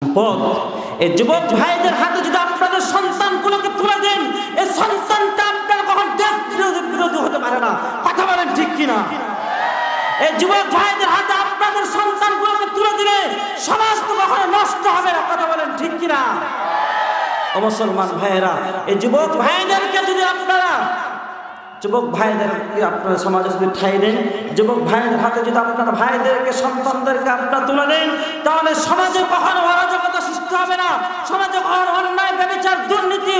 সম্পদ। এই যুবক ভাইদের হাতে যদি আপনাদের সন্তানগুলোকে তুলে দেন, এই সন্তানটা আপনার কখন দেশ বিরোধী হতে পারে না। কথা বলেন ঠিক কিনা? এই যুবক ভাইদের হাতে আপনাদের সন্তানগুলোকে তুলে দিলে সমাজ তো কখনো নষ্ট হবে না। কথা বলেন ঠিক কিনা? ও মুসলমান ভাইয়েরা, এই যুবক ভাইদেরকে যদি আপনারা আপনারা সমাজে যদি ঠাই দেন, যুবক ভাইদের হাতে যদি আপনার ভাইদেরকে সন্তানদেরকে আপনারা তুলে দেন, তাহলে সমাজে কখনো অরাজকতা সৃষ্টি হবে না, সমাজে কখনো অন্যায় ব্যভিচার দুর্নীতি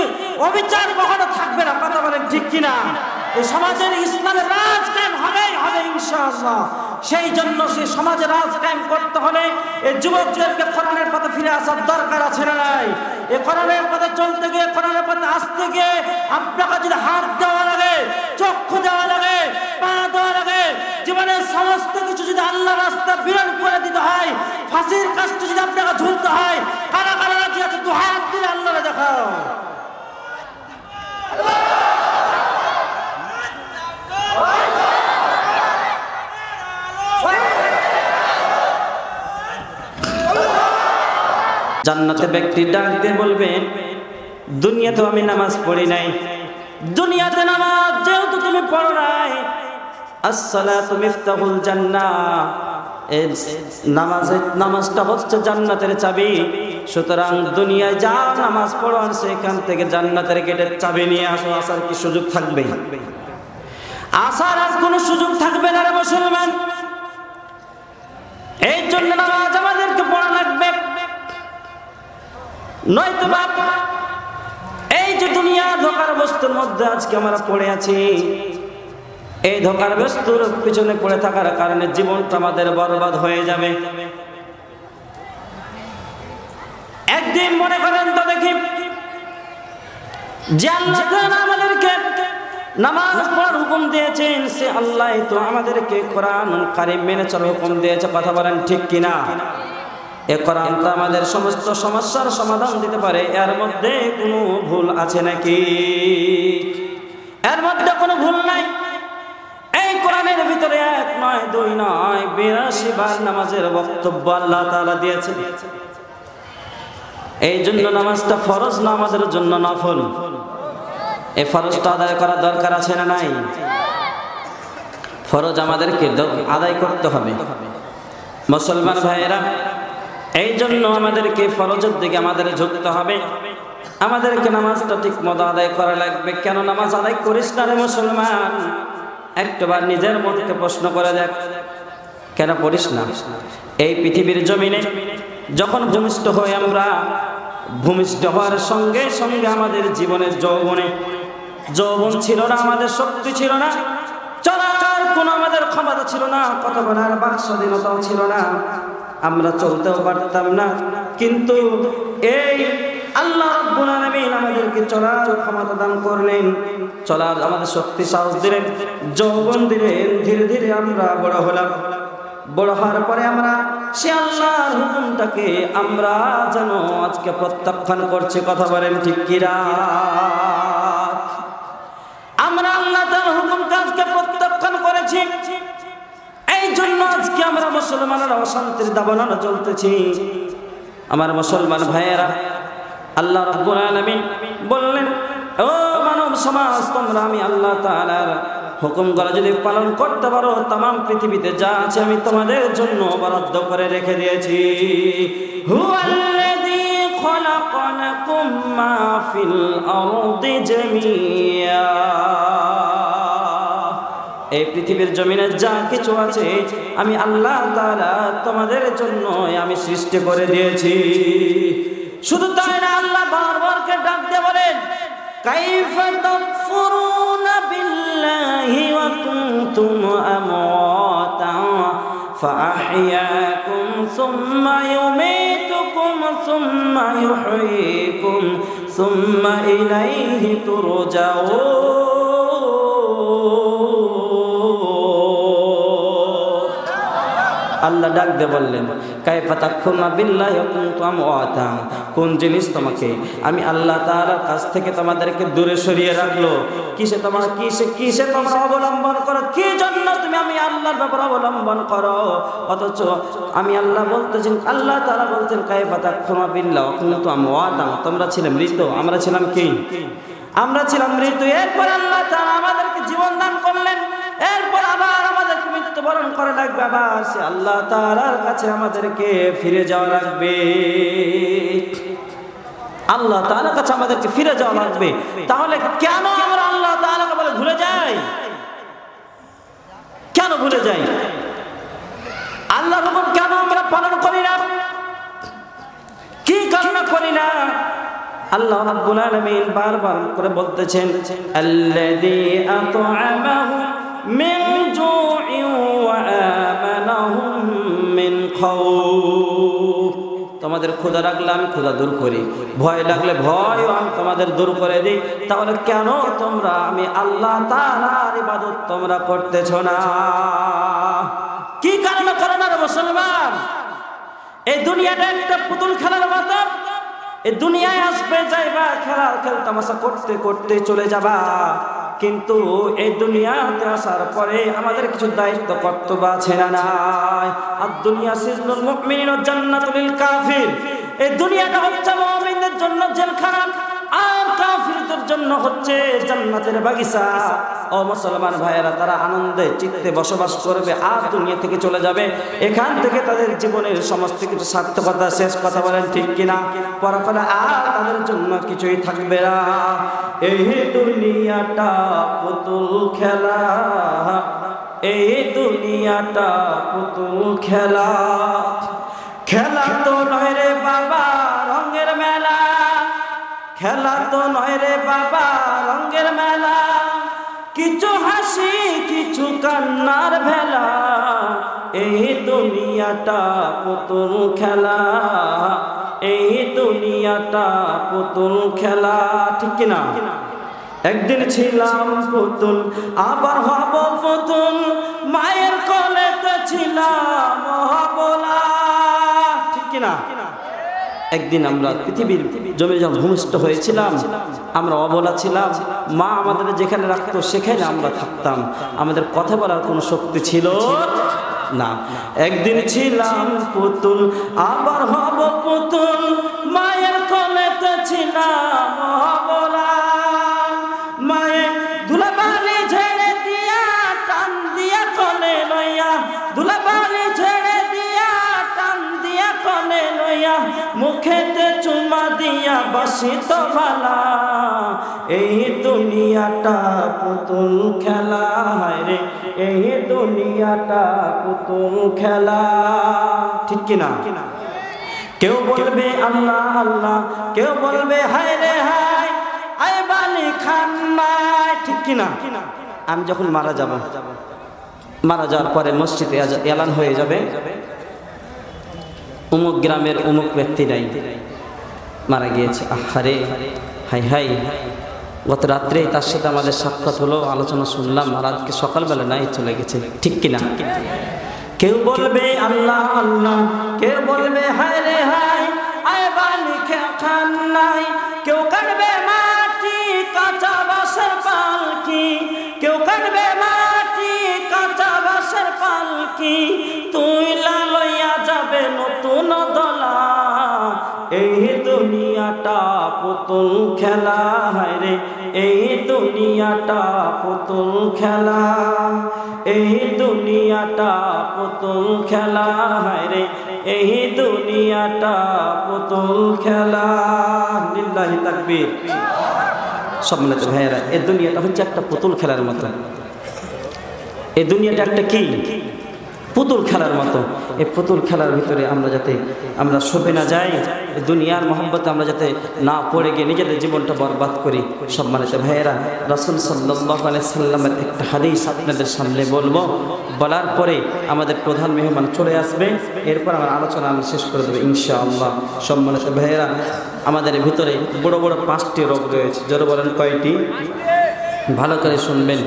অবিচার কখনো থাকবে না। কথা বলেন ঠিক কিনা? এই সমাজের ইসলামের রাজ কায়েম হবেই হবে ইনশাআল্লাহ। সেই জন্য সেই সমাজে রাজ কায়েম করতে হলে এই যুবকদেরকে কোরআনের পথে ফিরে আসার দরকার আছে না নাই? এই কোরআনের পথে চলতে গিয়ে, কোরআনের পথে আসতে গিয়ে আপনাকে যদি হাত দেওয়া লাগে, চক্ষু দেওয়া লাগে, পা দেওয়া লাগে, জীবনের সমস্ত কিছু যদি আল্লাহ রাস্তা বিরান করে দিতে হয়, ফাঁসির কাজটা যদি আপনাকে ঝুলতে হয়, কারা কারা রাজি আছে দু হাত দিয়ে আল্লাহরে দেখাও। জান্নাতে ব্যক্তি ডাক দিয়ে বলবেন, দুনিয়াতে আমি নামাজ পড়ি নাই, দুনিয়াতে নামাজ যেহেতু তুমি পড়ো নাই, আসসালাতু মিফতাহুল জান্নাহ, এই নামাজটা হচ্ছে জান্নাতের চাবি। সুতরাং দুনিয়ায় যা নামাজ পড়ো আর সেখান থেকে জান্নাতের গেটের চাবি নিয়ে আসো। আসার কি সুযোগ থাকবে? আসার আর কোনো সুযোগ থাকবে না রে মুসলমান। এই জন্য নামাজ আমাদেরকে পড়া লাগবে, নয়তো বাপ এই যে দুনিয়া ধোকার বস্তুর মধ্যে আজকে আমরা পড়ে আছি, এই ধোকার বস্তুর পিছনে পড়ে থাকার কারণে জীবনটা আমাদের বরবাদ হয়ে যাবে। একদিন মনে করেন তো দেখি যে আল্লাহ আমাদেরকে নামাজ পড়ার হুকুম দিয়েছেন, সে আল্লাহ তো আমাদেরকে কোরআনুল কারীম মেনে চলার হুকুম দিয়েছে। কথা বলেন ঠিক কিনা? এ কোরআন তো আমাদের সমস্ত সমস্যার সমাধান দিতে পারে। এর মধ্যে কোনো ভুল আছে নাকি? এর মধ্যে কোনো ভুল নাই। এই কোরআনের ভিতরে 1 নয় 2 নয় 82 বার নামাজের বক্তব্য আল্লাহ তাআলা দিয়েছেন। এই জন্য নামাজটা ফরজ না আমাদের জন্য নফল। এই ফরজটা আদায় করা দরকার আছে না নাই? ফরজ আমাদেরকে আদায় করতে হবে মুসলমান ভাইয়েরা। এই জন্য আমাদেরকে ফরজের দিকে আমাদের ঝুঁকতে হবে। আমাদেরকে নামাজটা ঠিক মতো আদায় করা লাগবে। কেন নামাজ আদায় করিস না রে মুসলমান? একবার নিজের মনকে প্রশ্ন করে দেখ, কেন পড়িস না? এই পৃথিবীর জমিনে যখন ভূমিষ্ঠ হই আমরা, ভূমিষ্ঠ হওয়ার সঙ্গে সঙ্গে আমাদের জীবনের যৌবন ছিল না, আমাদের শক্তি ছিল না, চলার কোনো আমাদের ক্ষমতা ছিল না, কথা বলার বাক স্বাধীনতাও ছিল না, আমরা চলতেও পারতাম না। কিন্তু এই আল্লাহ রাব্বুল আলামিন আমাদেরকে চলার ক্ষমতা দান করলেন, চলার আমাদের শক্তি সাহস দিলেন, যৌবন দিলেন। ধীরে ধীরে আমরা বড় হলাম। বড় হওয়ার পরে আমরা সে আল্লাহর হুকুমটাকে আমরা যেন আজকে প্রত্যাখ্যান করছি। কথা বলেন ঠিক কিনা? আমরা আল্লাহ তাআলার হুকুমকে আজকে প্রত্যাখ্যান করেছি। এই জন্য আজকে আমরা মুসলমানরা অশান্তির দাবানলে চলতেছি। আমার মুসলমান ভাইয়েরা, আল্লাহ রাব্বুল আলামিন বললেন, ও মানব সমাজ, তোমরা আমি আল্লাহ তাআলার হুকুমগুলো যদি পালন করতে পারো, तमाम পৃথিবীতে যা আছে আমি তোমাদের জন্য বরাদ্দ করে রেখে দিয়েছি। হুয়াল্লাযী খলাকালাকুম মা ফিল আরদি জামিয়া, এই পৃথিবীর জমিনে যা কিছু আছে আমি আল্লাহ তাআলা তোমাদের জন্য আমি সৃষ্টি করে দিয়েছি। শুধু তাই না, আল্লাহ বারবারকে ডাক দিয়ে বলেন, কাইফা তাকফুরুনা বিল্লাহি ওয়া কুনতুম আমওয়াতান ফাআহইয়াকুম সুম্মা ইউমীতুকুম সুম্মা ইউহয়ীকুম সুম্মা ইলাইহি তুরজাউন। আল্লাহ ডাক দিয়ে বললেন কাইফা তাকফুরুনা বিল্লাহি ওয়া কুনতুম আমওয়াতা, কোন জিনিস তোমাকে আমি আল্লাহ তাআলার কাছ থেকে তোমাদেরকে দূরে সরিয়ে রাখলো? কিসে তোমরা অবলম্বন করো? কি জন্য তুমি আমি আল্লাহর ব্যাপারে অবলম্বন করো? অথচ আমি আল্লাহ বলতেছেন, আল্লাহ তাআলা বলতেন কাইফা তাকফুরুনা বিল্লাহি ওয়া কুনতুম আমওয়াতা, তোমরা ছিলে মৃত, আমরা ছিলাম কি? আমরা ছিলাম মৃত। এরপর আল্লাহ তাআলা আমাদেরকে জীবন দান করলেন, এরপর আবার আমাদেরকে মৃত্যুবরণ করা লাগবে, আবার সে আল্লাহ তাআলার কাছে আমাদেরকে ফিরে যাওয়া লাগবে। আল্লাহ তাআলার কাছে আমাদেরকে ফিরে যাওয়া লাগবে। তাহলে কেন আমরা আল্লাহ তাআলাকে বলে ভুলে যাই? কেন ভুলে যাই? আল্লাহর হুকুম কেন আমরা পালন করি না? কি কারণে করি না? আল্লাহ রাব্বুল আলামিন বারবার করে বলতেছেন আল্লাযী আত'আমাহুম মিন জু'ইন ওয়া আমানাহুম মিন খাউফ। তোমাদের ক্ষুধা লাগলে আমি ক্ষুধা দূর করি, ভয় লাগলে ভয়ও আমি তোমাদের দূর করে দিই। তাহলে কেন তোমরা আমি আল্লাহ তাআলার ইবাদত তোমরা করতেছ না? কি কারণে করো না রে মুসলমান? এই দুনিয়াটা একটা পুতুল খেলার মতো। এই দুনিয়ায় আসবে, যাইবা, খেলতামাশা করতে করতে চলে যাবা, কিন্তু এই দুনিয়াতে আসার পরে আমাদের কিছু দায়িত্ব কর্তব্য আছে না নাই? আর দুনিয়া সিজনুল মুমিনিন ওয়া জান্নাতুল লিল কাফির। এই দুনিয়াটা হচ্ছে মুমিনদের জন্য জেলখানা, আর কাফিরদের জন্য হচ্ছে জান্নাতের বাগিচা। ও মুসলমান ভাইয়েরা, তারা আনন্দে চিত্তে বসবাস করবে আর দুনিয়া থেকে চলে যাবে। এখান থেকে তাদের জীবনের সমস্ত কিছু সার্থকতা শেষ। কথা বলেন ঠিক কিনা? পরকালে আর তাদের জন্য কিছুই থাকবে না। এই দুনিয়াটা পুতুল খেলা, এই দুনিয়াটা পুতুল খেলা। খেলা তো নয় রে বাবা রঙের মেলা, খেলা তো নয় রে বাবা রঙের মেলা। কিছু হাসি কিছু কান্নার ভেলা, এই দুনিয়াটা পুতুল খেলা, এই দুনিয়াটা পুতুল খেলা। ঠিক কিনা? একদিন ছিলাম পুতুল, আবার হব পুতুল, মায়ের কোলেতে ছিলাম অবলা। ঠিক কিনা? একদিন আমরা পৃথিবীর জমি যখন ভূমিষ্ঠ হয়েছিলাম, আমরা অবলা ছিলাম। মা আমাদের যেখানে রাখতো সেখানে আমরা থাকতাম, আমাদের কথা বলার কোনো শক্তি ছিল না। একদিন ছিলাম পুতুল, আবার হব পুতুল, মায়ের কোলেতে ছিলাম অবলা। মায়ের ধুলাবালি ঝেড়ে দিয়া টান দিয়া কোলে লইয়া, ধুলাবালি ঝেড়ে দিয়া টান দিয়া কোলে লইয়া, মুখেতে চুমা দিয়া বসিত ভালা। এই দুনিয়াটা পুতুল খেলা, রে এই দুনিয়াটা পুতুল খেলা। ঠিক কিনা? কেউ বলবে আল্লাহ আল্লাহ, কেউ বলবে হায় রে হায়, আয় বালি খান নাই। ঠিক কিনা? আমি যখন মারা যাব, মারা যাওয়ার পরে মসজিদে এলান হয়ে যাবে, অমুক গ্রামের অমুক ব্যক্তি নাই, মারা গিয়েছে। আহারে হাই হাই, গত রাত্রে তার সাথে আমাদের সাক্ষাৎ হলো, আলোচনা শুনলাম, আর আজকে সকালবেলা নাই চলে গেছে। ঠিক কিনা? কেউ বলবে আল্লাহ আল্লাহ, কেউ বলবে হায় রে হায়, আয় বালি খান নাই। কেউ কাটবে মাটি কাঁচা বাঁশের পালকি, কেউ কাটবে মাটি কাঁচা বাঁশের পালকি, তুইলা লইয়া যাবে নতুন দলা। এই দুনিয়াটা পুতুল খেলা, হায় রে এই দুনিয়াটা পুতুল খেলা, এই দুনিয়াটা পুতুল খেলা, হায় রে এই দুনিয়াটা পুতুল খেলা। লিল্লাহি তাকবীর। সম্মানিত ভাইয়েরা, এই দুনিয়াটা হচ্ছে একটা পুতুল খেলার মতো। এই দুনিয়াটা একটা কি? পুতুল খেলার মতো। এই পুতুল খেলার ভিতরে আমরা যাতে আমরা শোভে না যাই, দুনিয়ার মহব্বতে আমরা যাতে না পড়ে গিয়ে নিজেদের জীবনটা বরবাদ করি। সম্মানিত ভাইয়েরা, রাসূল সাল্লাল্লাহু আলাইহি সাল্লামের একটা হাদিস আপনাদের সামনে বলবো, বলার পরে আমাদের প্রধান মেহমান চলে আসবে, এরপর আমার আলোচনা আমি শেষ করে দেবো ইনশাআল্লাহ। সম্মানিত ভাইয়েরা, আমাদের ভিতরে বড় বড় 5টি রোগ রয়েছে। যারা বলেন কয়টি? ভালো করে শুনবেন।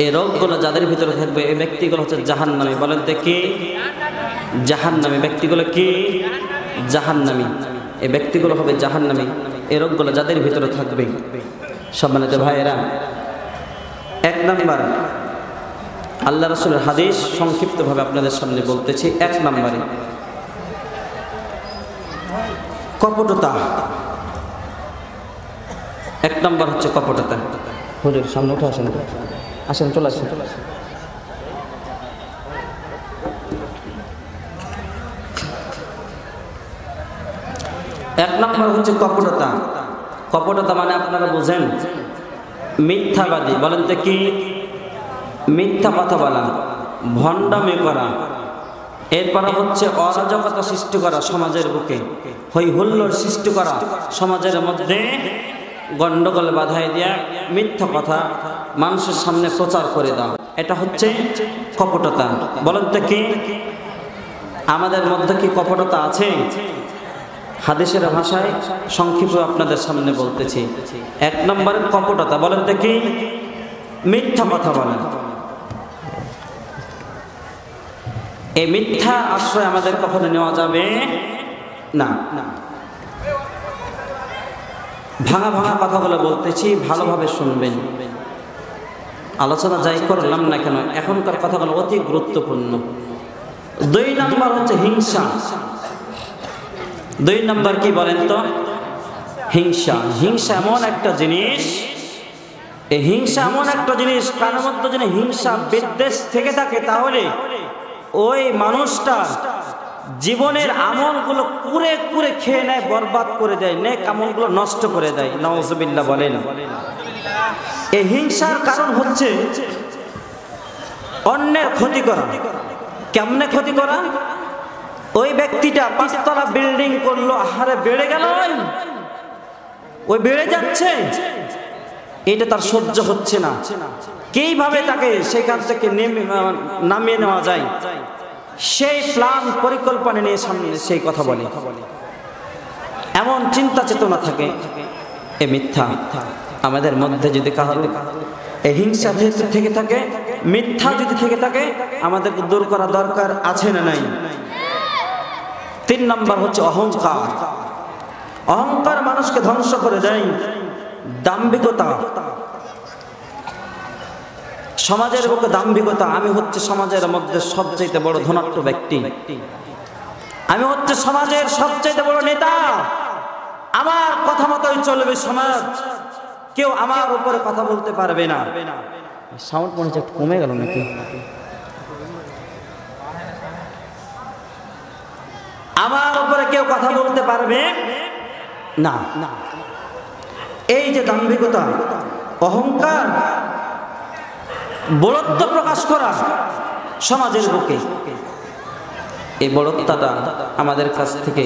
এই রোগগুলো যাদের ভিতরে থাকবে এই ব্যক্তিগুলো হচ্ছে জাহান্নামী। বলেন তো কি? জাহান্নামী ব্যক্তিগুলো কি? জাহান্নামী। এই ব্যক্তিগুলো হবে জাহান্নামী, এই রোগগুলো যাদের ভিতরে থাকবে। সম্মানিত ভাইয়েরা, 1 নম্বর আল্লাহ রাসূলের হাদিস সংক্ষিপ্তভাবে আপনাদের সামনে বলতেছি। 1 নম্বরে কপটতা। 1 নম্বর হচ্ছে কপটতা। হুজুর সামনে উঠে আসেন, আসেন, চলে আসেন। 1 নম্বর হচ্ছে কপটতা। কপটতা মানে আপনারা বুঝেন, মিথ্যাবাদী। বলেন তো কি? মিথ্যা কথা বলা, ভণ্ডামি করা। এরপরে হচ্ছে অরাজকতা সৃষ্টি করা সমাজের বুকে, হই হুল্লোড় সৃষ্টি করা, সমাজের মধ্যে গন্ডগোল বাধাই দেয়া, মিথ্যা কথা মানুষের সামনে প্রচার করে দাও, এটা হচ্ছে কপটতা। বলেন তো কি আমাদের মধ্যে কি কপটতা আছে? হাদিসের ভাষায় সংক্ষিপ্ত আপনাদের সামনে বলতেছি। 1 নম্বরের কপটতা। বলেন তো কি? মিথ্যা কথা বলেন। এই মিথ্যা আশ্রয় আমাদের কখনো নেওয়া যাবে না। ভাঙা ভাঙা কথাগুলো বলতেছি, ভালোভাবে শুনবেন। আলোচনা যাই করলাম না কেন, এখনকার কথাগুলো অতি গুরুত্বপূর্ণ। 2 নম্বর হচ্ছে হিংসা। 2 নম্বর কি বলেন তো? হিংসা। হিংসা এমন একটা জিনিস, এই হিংসা এমন একটা জিনিস, কার মধ্যে যদি হিংসা বিদ্বেষ থেকে থাকে তাহলে ওই মানুষটা জীবনের আমলগুলো কুরে কুরে খেয়ে নেয়, বরবাদ করে দেয়, নেক আমলগুলো নষ্ট করে দেয়। নাউজুবিল্লাহ বলেন। এই হিংসার কারণ হচ্ছে অন্যের ক্ষতি করা। কেমনে ক্ষতি করা? ওই ব্যক্তিটা 5 তলা বিল্ডিং করলো, আহারে বেড়ে গেল, ওই বেড়ে যাচ্ছে, এটা তার সহ্য হচ্ছে না। কিভাবে তাকে সেখান থেকে নামিয়ে নেওয়া যায় সেই প্ল্যান পরিকল্পনা নিয়ে সামনে সেই কথা বলে, এমন চিন্তা চেতনা থাকে। এ মিথ্যা। আমাদের মধ্যে যদি কারো এই হিংসা থেকে থাকে, মিথ্যা যদি থেকে থাকে, আমাদেরকে দূর করা দরকার আছে না নাই? 3 নম্বর হচ্ছে অহংকার। অহংকার মানুষকে ধ্বংস করে দেয়। দাম্ভিকতা। সমাজের বুকে দাম্ভিকতা। আমি হচ্ছে সমাজের মধ্যে সবচেয়ে বড় ধনাঢ্য ব্যক্তি, আমি হচ্ছে সমাজের সবচেয়ে বড় নেতা, আমার কথা মতোই চলবে সমাজ, কেউ আমার উপরে কথা বলতে পারবে না। সাউন্ড মনে হচ্ছে একটু কমে গেল নাকি? আমার উপরে কেউ কথা বলতে পারবে না। এই যে দাম্ভিকতা, অহংকার, বড়ত্ব প্রকাশ করা সমাজের বুকে, এই বড়ত্বটা আমাদের কাছ থেকে,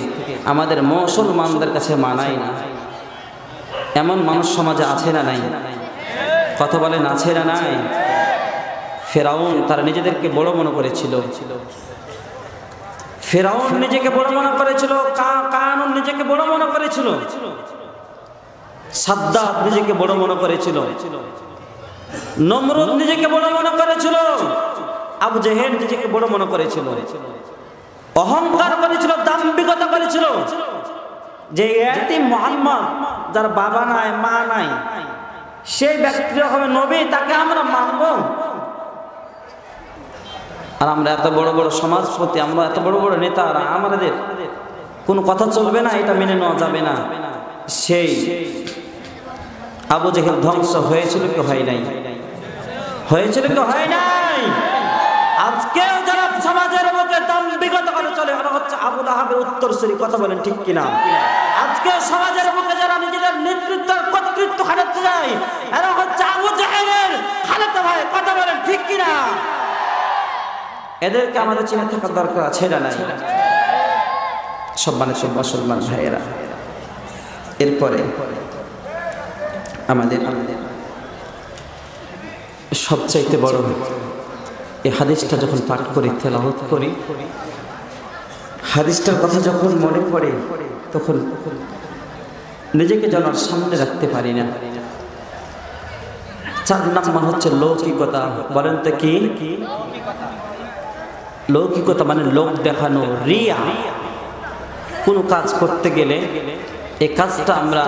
আমাদের মুসলমানদের কাছে মানায় না। এমন মানুষ সমাজে আছে না নাই? কথা বলেন, আছে না নাই? ফেরাউন তারা নিজেদেরকে বড় মনে করেছিল। ফেরাউন নিজেকে বড় মনে করেছিল, কারুন নিজেকে বড় মনে করেছিল, সাদ্দাত নিজেকে বড় মনে করেছিল, নমরুদ নিজেকে বড় মনে করেছিল, আবু জেহেল নিজেকে বড় মনে করেছিল, অহংকার করেছিল, দাম্ভিকতা করেছিল যে এতিম মুহাম্মদ যার বাবা নাই মা নাই, সেই ব্যক্তিরা হবে নবী, তাকে আমরা মানব। আর আমরা এত বড় বড় সমাজপতি, আমরা এত বড় বড় নেতারা, আমাদের কোনো কথা চলবে না, এটা মেনে নেওয়া যাবে না। সেই আবু জেহেল ধ্বংস হয়েছিল কি হয় নাই? হয়েছিল কি হয় নাই? আজকেও যারা সমাজের মধ্যে দাম্ভিকতা করে চলে, ওরা হচ্ছে আবু লাহাবের উত্তরসূরি। কথা বলেন ঠিক কিনা? আজকে সমাজের মধ্যে যারা নিজেদের নেতৃত্ব কর্তৃত্ব খাটাতে যায়, এরা হচ্ছে আবু জেহেলের খালাতো ভাই। কথা বলেন ঠিক কিনা? এদেরকে আমাদের চিনে থাকার দরকার আছে না নাই? সম্মানিত মুসলমান ভাইয়েরা, এরপরে আমাদের সবচাইতে বড় এই হাদিসটা যখন পাঠ করি, তেলাওয়াত করি, হাদিসটার কথা যখন মনে পড়ে, তখন নিজেকে যেন সামনে রাখতে পারি না। 4 নাম্বার হচ্ছে লৌকিকতা। বলেন তো কি লৌকিকতা? মানে লোক দেখানো, রিয়া। কোনো কাজ করতে গেলে এই কাজটা আমরা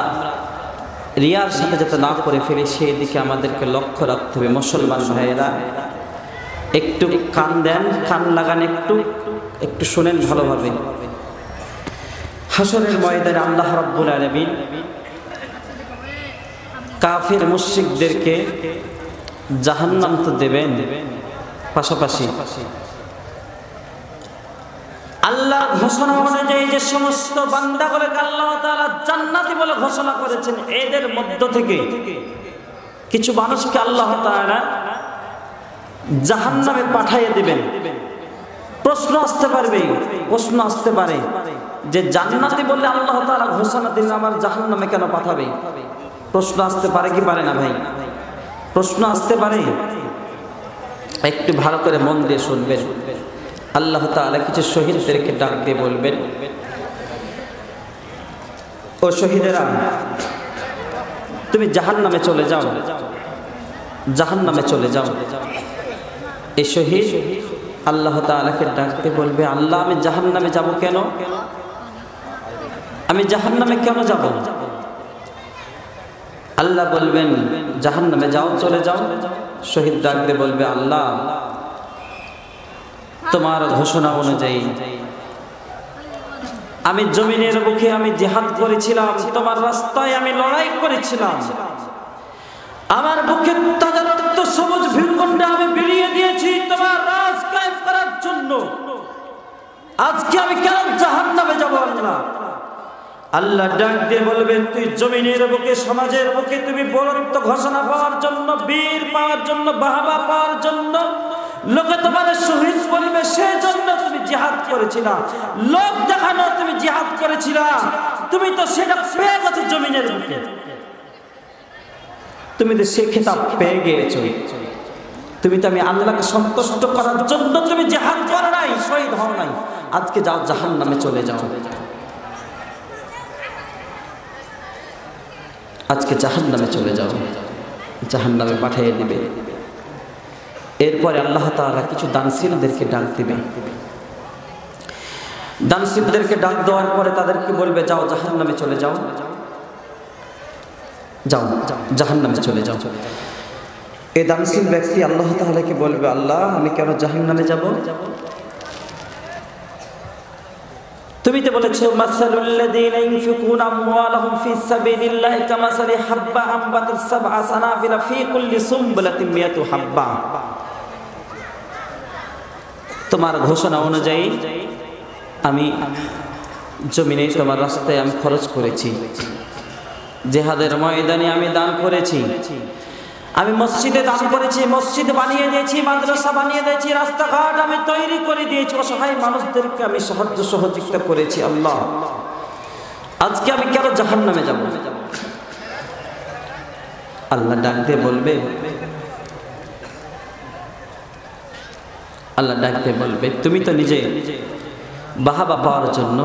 রিয়ার সাথে যাতে না করে ফেলি সেই দিকে আমাদেরকে লক্ষ্য রাখতে হবে। মুসলমান ভাইয়েরা একটু কান দেন, কান লাগান, একটু শুনেন ভালোভাবে। হাসরের ময়দানে আল্লাহ রাব্বুল আলামিন কাফির মুশরিকদেরকে জাহান্নাম তো দেবেন, পাশাপাশি আল্লাহ ঘোষণা অনুযায়ী যে সমস্ত বান্দাগুলোকে আল্লাহ তাআলা জান্নাতি বলে ঘোষণা করেছেন, এদের মধ্য থেকে কিছু মানুষকে আল্লাহ তাআলা জাহান্নামে পাঠিয়ে দিবেন। প্রশ্ন আসতে পারে যে জান্নাতি বলে আল্লাহ তাআলা ঘোষণা দিলেন, আমার জাহান্নামে কেন পাঠাবে? প্রশ্ন আসতে পারে কি পারে না ভাই? প্রশ্ন আসতে পারে। একটু ভালো করে মন দিয়ে শুনবেন। আল্লাহ তাআলা কিছু শহীদদেরকে ডাক দিয়ে বলবেন, ও শহীদেরা, তুমি জাহান্নামে চলে যাও, জাহান্নামে চলে যাও। এই শহীদ আল্লাহ তাআলাকে ডাকতে বলবে, আল্লাহ আমি জাহান্নামে যাব কেন? আমি জাহান্নামে কেন যাব? আল্লাহ বলবেন, জাহান্নামে যাও, চলে যাও। শহীদ ডাকতে বলবে, আল্লাহ তোমার ঘোষণা অনুযায়ী আমি জমিনের বুকে আমি জিহাদ করেছিলাম, তোমার রাস্তায় আমি লড়াই করেছিলাম, আমার বুকে তাজা রক্ত সবুজ ভূখণ্ডে আমি বিলিয়ে দিয়েছি তোমার রাজ কায়েম করার জন্য। আজকে আমি কেন জাহান্নামে যাব? আল্লাহ আল্লাহ ডাক দিয়ে বলবেন, তুই জমিনের বুকে, সমাজের বুকে তুমি বরত্ব ঘোষণা পাওয়ার জন্য, বীর পাওয়ার জন্য, বাহাবা পাওয়ার জন্য, লোকে তোমার শহীদ বলবে, সেই জন্য তুমি জিহাদ করেছিলা। লোক দেখানো তুমি জিহাদ করেছিলা, তুমি তো সেটা পেয়ে গেছো জমিনের বুকে, তুমি তো সে খেতাব পেয়ে গিয়েছো। তুমি তো আমি আল্লাহকে সন্তুষ্ট করার জন্য তুমি জিহাদ করো নাই, শহীদ হও নাই। আজকে যাও, জাহান্নামে চলে যাও। আজকে জাহান্নামে চলে যাও, জাহান্নামে পাঠিয়ে দিবে। এরপরে আল্লাহ তাআলা কিছু দানশীলদেরকে ডাক দিবে। দানশীলদেরকে ডাক দেওয়ার পরে তাদেরকে বলবে, যাও জাহান্নামে চলে যাও, যাও জাহান্নামে চলে যাও। এই দানশীল ব্যক্তি আল্লাহ তাআলাকে বলবে, আল্লাহ আমি কেন জাহান্নামে যাব? তুমি তো বলেছো, মাসালুল লাযীনা ইউনফিকুনা আমওয়ালাহুম ফি সাবিলিল্লাহি কামাসালি হাব্বা আমবাতাস সাবআ সানাবিলা ফি কুল্লি সুমবুলাতিন মিয়াতু হাব্বা। তোমার ঘোষণা অনুযায়ী আমি জমিনে তোমার রাস্তায় আমি খরচ করেছি, জিহাদের ময়দানে আমি দান করেছি, আমি মসজিদে দান করেছি, মসজিদ বানিয়ে দিয়েছি, মাদ্রাসা বানিয়ে দিয়েছি, রাস্তাঘাট আমি তৈরি করে দিয়েছি, অসহায় মানুষদেরকে আমি সাহায্য সহযোগিতা করেছি। আল্লাহ আজকে আমি কেন জাহান্নামে যাব? আল্লাহ ডাক দিয়ে বলবে, আল্লাহ ডাক দিয়ে বলবে, তুমি তো নিজে বাহাবা পাওয়ার জন্য,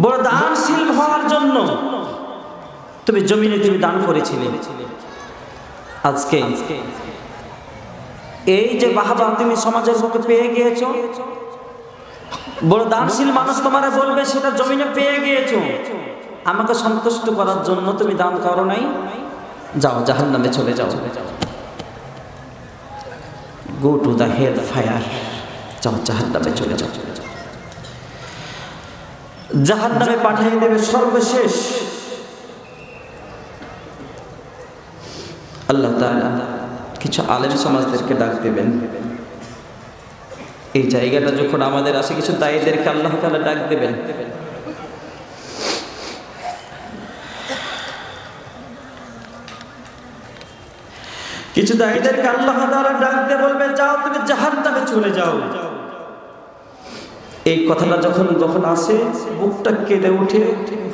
বড় দানশীল হওয়ার জন্য তুমি জমিনে তুমি দান করেছিলে। আজকে এই যে বাহাবা তুমি সমাজের বুকে পেয়ে গিয়েছো, বড় দানশীল মানুষ তোমারে বলবে সেটা জমিনে পেয়ে গিয়েছো, আমাকে সন্তুষ্ট করার জন্য তুমি দান করো নাই, যাও জাহান্নামে চলে যাও, go to the hell fire, যাও জাহান্নামে চলে যাও। জাহান্নামে পাঠিয়ে দেবে সর্বশেষ। আল্লাহ তাআলা কিছু আলেম সমাজদেরকে ডাক দেবেন। এই জায়গাটা যখন আমাদের আসে, কিছু দায়ীদেরকে আল্লাহ তাআলা ডাক দেবেন। কিছু দায়ীদেরকে আল্লাহ তাআলা ডাক দিয়ে বলবে, যাও তুমি জাহান্নামে চলে যাও। এই কথাটা যখন আসে, বুকটা কেঁদে ওঠে,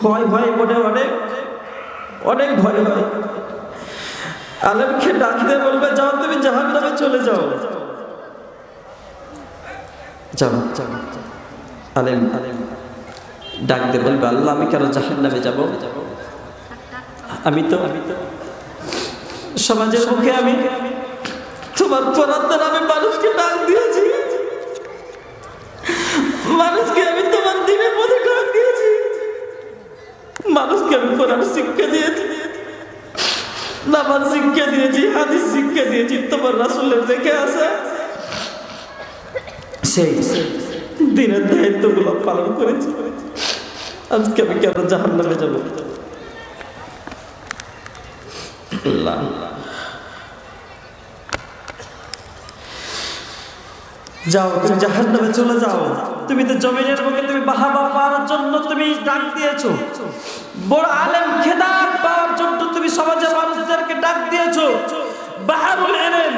ভয় ভয় মনে অনেক ভয় হয়। আলেমকে ডাক দিয়ে বলবে, যাও তুমি জাহান্নামে চলে যাও, যাও। আলেম ডাক দিয়ে বলবে, আল্লাহ আমি কেন জাহান্নামে যাব? আমি তো সমাজের মুখে আমি তোমার পরাত্মার আমি মানুষকে ডাক দিয়েছি, মানুষকে আমি তোমার দিনের পথে ডাক দিয়েছি, মানুষকে আমি কোরআন শিক্ষা দিয়েছি, নামাজ শিক্ষা দিয়েছি, হাদিস শিক্ষা দিয়েছি, তোমার রাসূলের দেখে আছে সেই দিনের দায়িত্বগুলো পালন করেছি। আজকে আমি কেন জাহান্নামে যাব? যাও, তুমি জাহান্নামে চলে যাও। তুমি তো জমিনের বুকে তুমি বাহাবা পাওয়ার জন্য তুমি ডাক দিয়েছো, বড় আলেম খেতাব পাওয়ার জন্য তুমি সমাজের মানুষদেরকে ডাক দিয়েছো, বাহারুল ইলম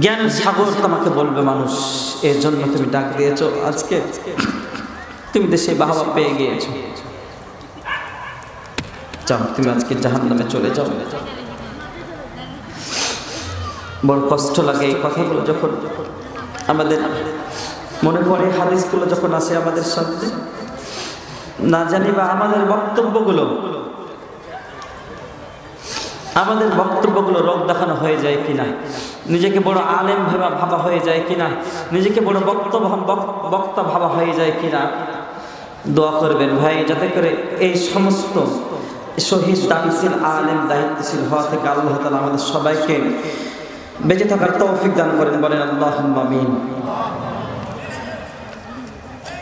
জ্ঞানের সাগর তোমাকে বলবে মানুষ, এর জন্য তুমি ডাক দিয়েছো। আজকে তুমি তো সেই বাহাবা পেয়ে গিয়েছো, যাও তুমি আজকে জাহান্নামে চলে যাও। বড় কষ্ট লাগে এই কথাগুলো যখন আমাদের মনে পড়ে, হাদিসগুলো যখন আসে আমাদের সামনে, না জানি বা আমাদের বক্তব্যগুলো রোগ দেখানো হয়ে যায় কিনা, নিজেকে বড় আলেম ভাবা হয়ে যায় কিনা, নিজেকে বড় বক্তা ভাবা হয়ে যায় কিনা। দোয়া করবেন ভাই, যাতে করে এই সমস্ত শহীদ দানশীল আলেম দায়িত্বশীল হওয়া থেকে আল্লাহ তাআলা আমাদের সবাইকে বেঁচে থাকার তৌফিক দান করেন, বলেন আল্লাহুম্মা আমিন।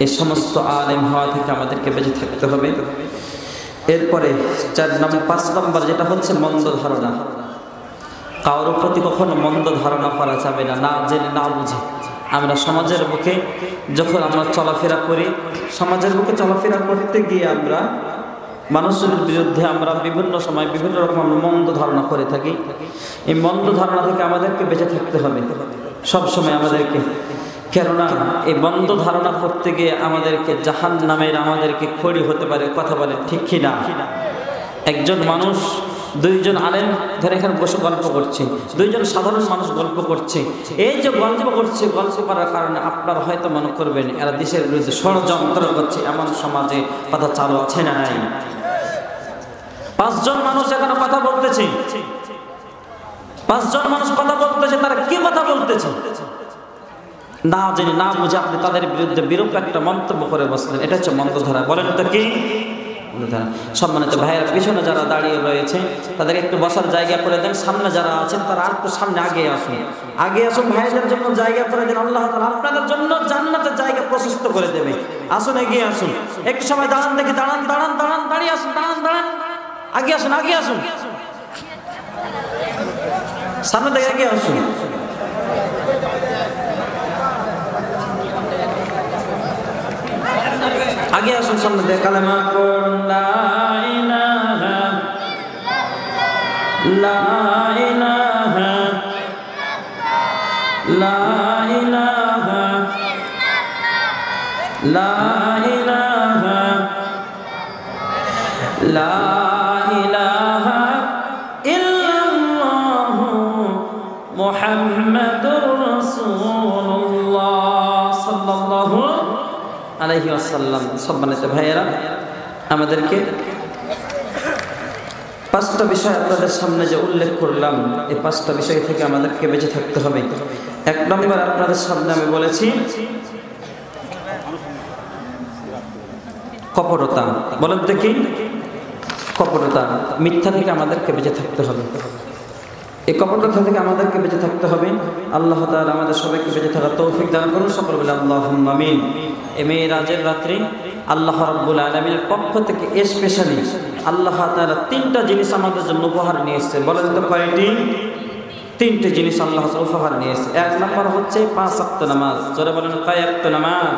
এই সমস্ত আলেম হওয়া থেকে আমাদেরকে বেঁচে থাকতে হবে। এরপরে 5 নম্বর যেটা হচ্ছে মন্দ ধারণা। কারোর প্রতি কখনো মন্দ ধারণা করা যাবে না, না জেনে না বুঝে। আমরা সমাজের বুকে যখন আমরা চলাফেরা করি, সমাজের বুকে চলাফেরা করতে গিয়ে আমরা মানুষের বিরুদ্ধে আমরা বিভিন্ন সময় বিভিন্ন রকম মন্দ ধারণা করে থাকি। এই মন্দ ধারণা থেকে আমাদেরকে বেঁচে থাকতে হবে সব সময় আমাদেরকে, কেননা এই মন্দ ধারণা করতে গিয়ে আমাদেরকে জাহান্নামের আমাদেরকে খড়ি হতে পারে। কথা বলে ঠিক কিনা? একজন মানুষ, দুইজন আলেম ধরে এখানে বসে গল্প করছে, দুইজন সাধারণ মানুষ গল্প করছে, এই যে গল্প করছে, গল্প করার কারণে আপনারা হয়তো মনে করবেন এরা দেশের বিরুদ্ধে ষড়যন্ত্র করছে। এমন সমাজে কথা চালু আছে না নাই? 5 জন মানুষ এখানে কথা বলতেছে, 5 জন মানুষ কথা বলতেছে, তারা কি কথা বলতেছে না জেনে না বুঝে আপনি তাদের বিরুদ্ধে বিরূপ একটা মন্তব্য করে বসলেন, এটা হচ্ছে মন্দ ধারা। বলেন তো কি? সম্মানিত ভাইয়েরা, পিছনে যারা দাঁড়িয়ে রয়েছে তাদেরকে একটু বসার জায়গা করে দেন। সামনে যারা আছেন তারা আর একটু সামনে আগে আসুন, ভাইদের জন্য জায়গা করে দেন। আল্লাহ তাআলা আপনাদের জন্য জান্নাতের জায়গা প্রশস্ত করে দেবে। আসুন, এগিয়ে আসুন। একটু সময় দাঁড়ান, দেখি দাঁড়ান, দাঁড়িয়ে আসুন, দাঁড়ান, আগে আসুন, সামনে থেকে এগিয়ে আসুন। আগে আসুন, সামনে থেকে কালেমা পড়ুন, লা ইলাহা লা ইলাহা লা ইলাহা লা ইলাহা লা ইলাহা ইল্লাল্লাহু মুহাম্মাদুর রাসূলুল্লাহ সাল্লাল্লাহু আলাইহি ওয়াসাল্লাম। সম্মানিত ভাইয়েরা, আমাদেরকে 5টা বিষয় আপনাদের সামনে যে উল্লেখ করলাম, এই 5টা বিষয় থেকে আমাদেরকে বেঁচে থাকতে হবে। 1 নম্বর আপনাদের সামনে আমি বলেছি কপটতা। বলেন তো কি? কপটতা, মিথ্যা থেকে আমাদেরকে বেঁচে থাকতে হবে। এই কপটতা থেকে আমাদেরকে বেঁচে থাকতে হবে। আল্লাহ তাআলা আমাদের সবাইকে বেঁচে থাকার তৌফিক দান করুন। সকলে বলে আল্লাহুম্মা আমিন। এই মেরাজের রাত্রি আল্লাহ রাব্বুল আলামিনের পক্ষ থেকে স্পেশালি আল্লাহ তাআলা 3টা জিনিস আমাদের জন্য উপহার নিয়ে এসেছেন। বলেন তো কয়টি? 3টে জিনিস আল্লাহ উপহার নিয়ে এসেছে। 1 নম্বর হচ্ছে 5 ওয়াক্ত নামাজ। জোরে বলেন, কয় ওয়াক্ত নামাজ?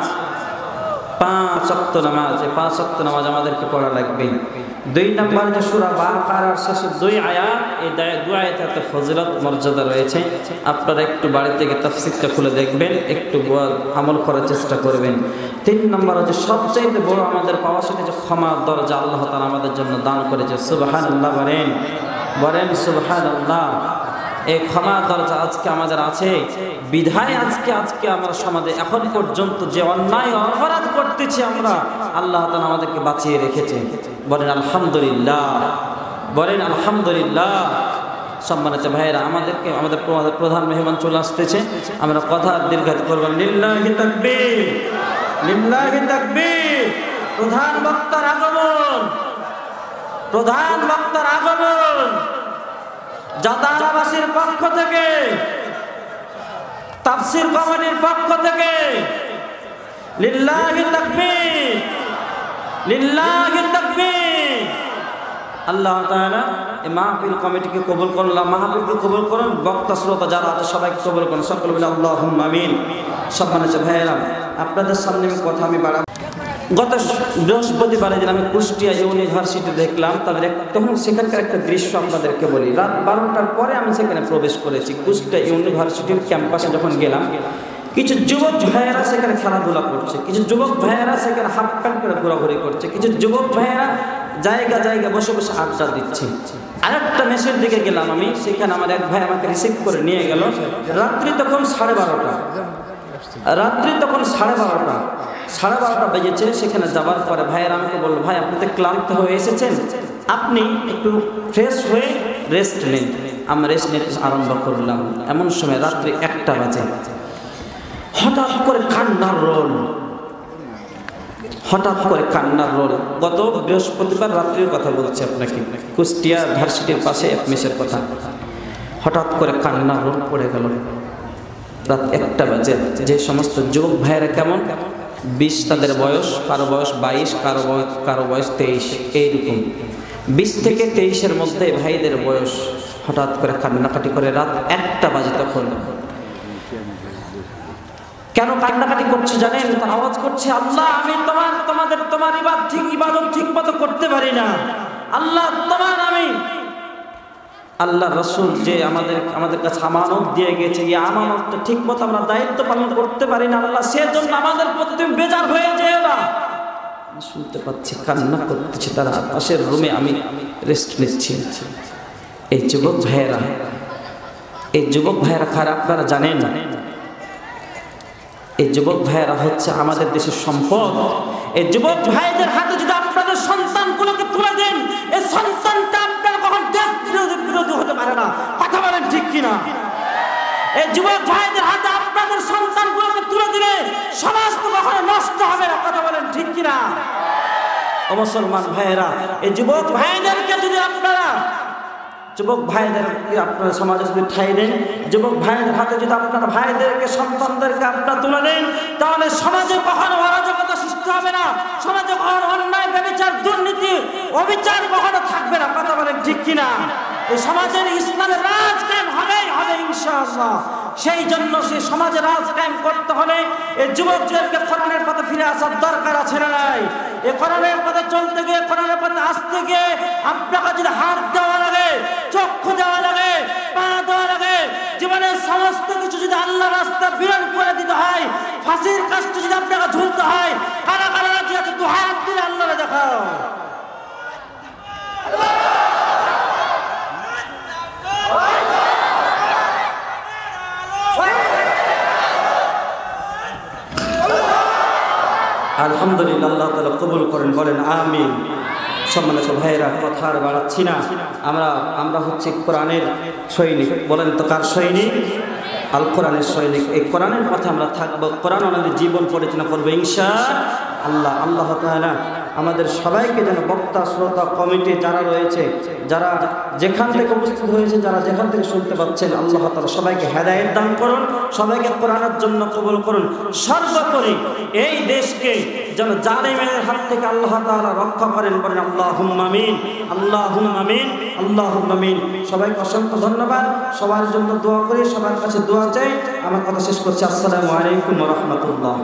5 ওয়াক্ত নামাজ। এই 5 ওয়াক্ত নামাজ আমাদেরকে পড়া লাগবে। 2 নম্বর যে সূরা বাকারার শেষের 2 আয়াত, এই 2 আয়াতে ফজিলত মর্যাদা রয়েছে। আপনারা একটু বাড়ি থেকে তাফসীরটা খুলে দেখবেন, একটু আমল করার চেষ্টা করবেন। 3 নম্বর হচ্ছে সবচেয়ে বড় আমাদের পাওয়া সেটা যে ক্ষমার দরজা আল্লাহ তাআলা আমাদের জন্য দান করেছে। সুবহানাল্লাহ বলেন সুবহানাল্লাহ। এই ক্ষমার দরজা আজকে আমাদের আছে বিধায় আজকে আমরা সমাজে এখন পর্যন্ত যে অন্যায় অপরাধ করতেছি আমরা, আল্লাহ তাআলা আমাদেরকে বাঁচিয়ে রেখেছে। বলেন আলহামদুলিল্লাহ, বলেন আলহামদুলিল্লাহ। সম্মানিত ভাইয়েরা, আমাদের প্রধান মেহমান চলে আসতেছে, আমরা কথা দীর্ঘায়িত করব। লিল্লাহি তাকবীর, লিল্লাহি তাকবীর। প্রধান বক্তার আগমন, প্রধান বক্তার আগমন। জাদারাবাসীর পক্ষ থেকে, তাফসীর কমিটির পক্ষ থেকে লিল্লাহি তাকবীর, লিল্লাহি তাকবীর। আল্লাহ তাআলা এই মাহফিল কমিটিকে কবুল করুন, মাহফিলকে কবুল করুন, বক্তা শ্রোতা যারা আছে সবাইকে কবুল করুন, সকল বলে আল্লাহুম্মা আমিন। সম্মানিত ভাইয়েরা, আপনাদের সামনে কথা আমি বাড়াবো। গত বৃহস্পতিবারে দিন আমি কুষ্টিয়া ইউনিভার্সিটি দেখলাম, তখন সেখানকার একটা দৃশ্য আপনাদেরকে বলি। রাত 12টার পরে আমি সেখানে প্রবেশ করেছি। কুষ্টিয়া ইউনিভার্সিটির ক্যাম্পাসে যখন গেলাম, কিছু যুবক ভাইয়েরা সেখানে খেলাধুলা করছে, কিছু যুবক ভাইয়েরা সেখানে হাফ প্যান্ট করে ঘোরাঘুরি করছে, কিছু যুবক ভাইয়েরা জায়গা জায়গা বসে বসে আড্ডা দিচ্ছে। আরেকটা মেসের দিকে গেলাম আমি, সেখানে আমার এক ভাই আমাকে রিসিভ করে নিয়ে গেল। রাত্রি তখন 12:30, রাত্রি তখন 12:30, 12:30 বেজেছে। সেখানে যাবার পরে ভাইয়েরা আমাকে বললো, ভাই আপনি তো ক্লান্ত হয়ে এসেছেন, আপনি একটু ফ্রেশ হয়ে রেস্ট নিন। আমি রেস্ট নিতে আরম্ভ করলাম। এমন সময় রাত্রি 1টা বাজে, হঠাৎ করে কান্নার রোল, হঠাৎ করে কান্নার রোল। গত বৃহস্পতিবার রাত্রির কথা বলছি আপনাকে, কুষ্টিয়া ভার্সিটির পাশে এক মেসের কথা। হঠাৎ করে কান্নার রোল পড়ে গেল। রাত 1টা বাজে। যে সমস্ত যুবক ভাইয়েরা কেমন 20 তাদের বয়স, কারো বয়স 22, কারো বয়স 23, এইরকম 20 থেকে 23-এর মধ্যে ভাইদের বয়স। হঠাৎ করে কান্নাকাটি করে রাত 1টা বাজে। তখন কেন কান্নাকাটি করছে জানেন? তার আওয়াজ করছে, আল্লাহ আমি তোমার ইবাদত ঠিক মতো করতে পারি না। আল্লাহ আমি আল্লাহ রাসূল যে আমাদের কাছে আমানত দিয়ে গেছে, এই আমানতটা ঠিক মতো আমরা দায়িত্ব পালন করতে পারি না। আল্লাহ সেজন্য আমাদের প্রতি তুমি বেজার হয়ে যেও না। শুনতে পাচ্ছি কান্না করতেছে তারা, পাশের রুমে আমি রেস্ট নিচ্ছি। এই যুবক ভাইয়েরা খারাপ, আপনারা জানেন এই যুবক ভাইয়েরা হচ্ছে আমাদের দেশের সম্পদ। এই যুবক ভাইদের হাতে যদি আপনাদের সন্তানগুলোকে তুলে দেন, এই সন্তানটা আপনার কখন দেশ বিরোধী হতে পারে না। কথা বলেন ঠিক কিনা? এই যুবক ভাইদের হাতে আপনাদের সন্তানগুলোকে তুলে দিলে সমাজ তো কখনো নষ্ট হবে না। কথা বলেন ঠিক কিনা? ও মুসলমান ভাইয়েরা, এই যুবক ভাইদেরকে যদি আপনারা সমাজে যদি ঠাই দেন, যুবক ভাইদের হাতে যদি আপনার ভাইদেরকে সন্তানদেরকে আপনারা তুলে দেন, তাহলে সমাজে কখনো অরাজকতা সৃষ্টি হবে না, সমাজে কখনো অন্যায়, ব্যভিচার, দুর্নীতি, অবিচার কখনো থাকবে না। কথা বলেন ঠিক কিনা? এই সমাজের ইসলামের রাজ কায়েম হবেই হবে ইনশাআল্লাহ। সেই জন্য সেই সমাজের রাজ কায়েম করতে হলে এই যুবকদেরকে কোরআনের পথে ফিরে আসার দরকার আছে না নাই? এই কোরআনের পথে চলতে গিয়ে, কোরআনের পথে আসতে গিয়ে আপনাকে যদি হাত দেওয়া লাগে, চক্ষু দেওয়া লাগে, পা দেওয়া লাগে, জীবনের সমস্ত কিছু যদি আল্লাহর রাস্তা বিরান করে দিতে হয়, ফাঁসির কাজটা যদি আপনাকে ঝুলতে হয়, কারা কারা রাজি আছে? 2 হাত দিলে আল্লাহরে দেখাও। আলহামদুলিল্লাহ, আল্লাহ তাআলা কবুল করেন, বলেন আমিন। সম্মানিত ভাইয়েরা, কথা আর বাড়াচ্ছি না। আমরা হচ্ছে কোরআনের সৈনিক। বলেন তো কার সৈনিক? আল কোরআনের সৈনিক। এই কোরআনের পথে আমরা থাকবো, কোরআন আমাদের জীবন পরিচালনা করবো ইনশাআল্লাহ। আল্লাহ তাআলা আমাদের সবাইকে যেন বক্তা, শ্রোতা, কমিটি যারা রয়েছে, যারা যেখান থেকে উপস্থিত হয়েছে, যারা যেখান থেকে শুনতে পাচ্ছেন, আল্লাহ তাআলা সবাইকে হেদায়েত দান করুন, সবাইকে কোরআনের জন্য কবুল করুন। সর্বোপরি এই দেশকে যেন জালিমের হাত থেকে আল্লাহ তাআলা রক্ষা করেন। বলেন আল্লাহুম্মা আমিন, আল্লাহুম্মা আমিন, আল্লাহুম্মা আমিন। সবাইকে অসংখ্য ধন্যবাদ। সবার জন্য দোয়া করি, সবার কাছে দোয়া চাই। আমার কথা শেষ করছি। আসসালামু আলাইকুম ওয়া রাহমাতুল্লাহ।